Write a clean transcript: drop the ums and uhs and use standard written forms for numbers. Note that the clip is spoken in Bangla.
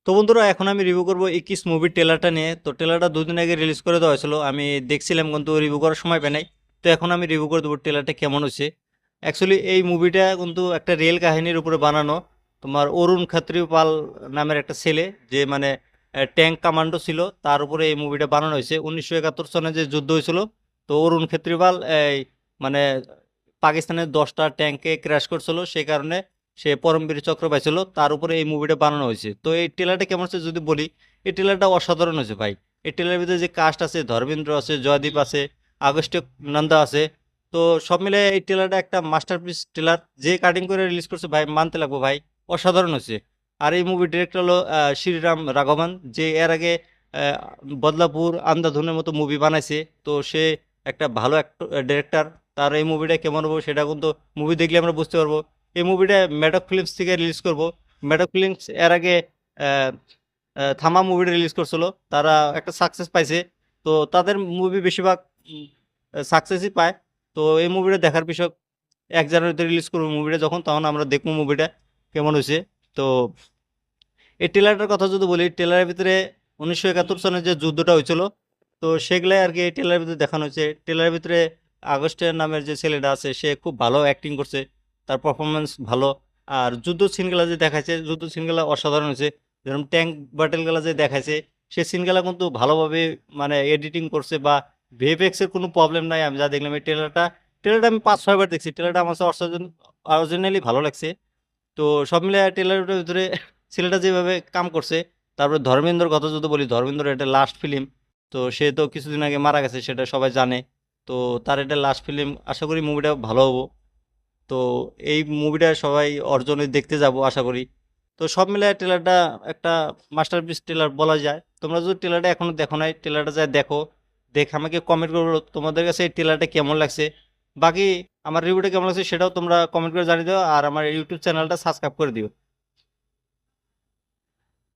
তো বন্ধুরা এখন আমি রিভিউ করবো ইকিস মুভির ট্রেলারটা নিয়ে। তো ট্রেলারটা দুদিন আগে রিলিজ করে দেওয়া হয়েছিল, আমি দেখছিলাম কিন্তু রিভিউ করার সময় পাই নাই। তো এখন আমি রিভিউ করে দেবো ট্রেলারটা কেমন হয়েছে। অ্যাকচুয়ালি এই মুভিটা কিন্তু একটা রিয়েল কাহিনীর উপরে বানানো। তোমার অরুণ ক্ষত্রিয় পাল নামের একটা ছেলে, যে মানে ট্যাঙ্ক কমান্ডো ছিল, তার উপরে এই মুভিটা বানানো হয়েছে। 1971 সনে যে যুদ্ধ হয়েছিল, তো অরুণ ক্ষত্রিয় পাল এই মানে পাকিস্তানের 10টা ট্যাঙ্কে ক্র্যাশ করছিল, সেই কারণে সে পরমবীর চক্র পাইছিল, তার উপরে এই মুভিটা বানানো হয়েছে। তো এই ট্রেলারটা কেমন হচ্ছে যদি বলি, এই ট্রেলারটা অসাধারণ হয়েছে ভাই। এই ট্রেলারের ভিতরে যে কাস্ট আছে, ধর্মেন্দ্র আছে, জয়দীপ আছে, আগস্ট নন্দা আছে। তো সব মিলে এই ট্রেলারটা একটা মাস্টারপিস ট্রেলার, যে কাটিং করে রিলিজ করছে ভাই, মানতে লাগবো ভাই, অসাধারণ হয়েছে। আর এই মুভির ডিরেক্টর হলো শ্রীরাম রাঘবন, যে এর আগে আহ, বদলাপুর, আন্ধাধুনের মতো মুভি বানাইছে। তো সে একটা ভালো ডিরেক্টর। তার এই মুভিটা কেমন হবে সেটা কিন্তু মুভি দেখলে আমরা বুঝতে পারবো। এই মুভিটা ম্যাডক ফিল্মস থেকে রিলিজ করব। ম্যাডক ফিল্মস এর আগে আহ, থামা মুভিটা রিলিজ করছিল, তারা একটা সাকসেস পাইছে। তো তাদের মুভি বেশিরভাগ সাকসেসই পায়। তো এই মুভিটা দেখার বিষয় 1 জানুয়ারিতে রিলিজ করবো মুভিটা, যখন তখন আমরা দেখবো মুভিটা কেমন হয়েছে। তো এই ট্রেলারটার কথা যদি বলি, ট্রেলারের ভিতরে 1971 সনের যে যুদ্ধটা হয়েছিল, তো সেগুলাই আর কি এই ট্রেলারের ভিতরে দেখানো হয়েছে। ট্রেলারের ভিতরে আগস্টের নামের যে ছেলেটা আছে, সে খুব ভালো অ্যাক্টিং করছে, তার পারফরমেন্স ভালো। আর যুদ্ধ সিনগুলা যে দেখাচ্ছে, যুদ্ধ সিনগুলা অসাধারণ হয়েছে। যেরকম ট্যাঙ্ক ব্যাটেলগুলা যে দেখাচ্ছে, সে সিনগুলা কিন্তু ভালোভাবে মানে এডিটিং করছে, বা ভিএফএক্স এর কোনো প্রবলেম নাই। আমি যা দেখলাম এই ট্রেলারটা আমি 5-6 বার দেখছি। ট্রেলারটা আমার অরিজিনালি ভালো লাগছে। তো সব মিলে টেলারের ভিতরে ছেলেটা যেভাবে কাম করছে। তারপরে ধর্মেন্দ্রর কথা যদি বলি, ধর্মেন্দ্র এটা লাস্ট ফিল্ম। তো সে তো কিছুদিন আগে মারা গেছে, সেটা সবাই জানে। তো তার এটা লাস্ট ফিল্ম, আশা করি মুভিটা ভালো হবো। তো এই মুভিটা সবাই অর্জনে দেখতে যাব আশা করি। তো সব মিলে ট্রেলারটা একটা মাস্টারপিস ট্রেলার বলা যায়। তোমরা যদি ট্রেলারটা এখনো দেখো নাই, ট্রেলারটা যায় দেখো, দেখে আমাকে কমেন্ট করো তোমাদের কাছে এই ট্রেলারটা কেমন লাগছে। বাকি আমার রিভিউটা কেমন লাগছে সেটাও তোমরা কমেন্ট করে জানিয়ে দিও, আর আমার ইউটিউব চ্যানেলটা সাবস্ক্রাইব করে দিও।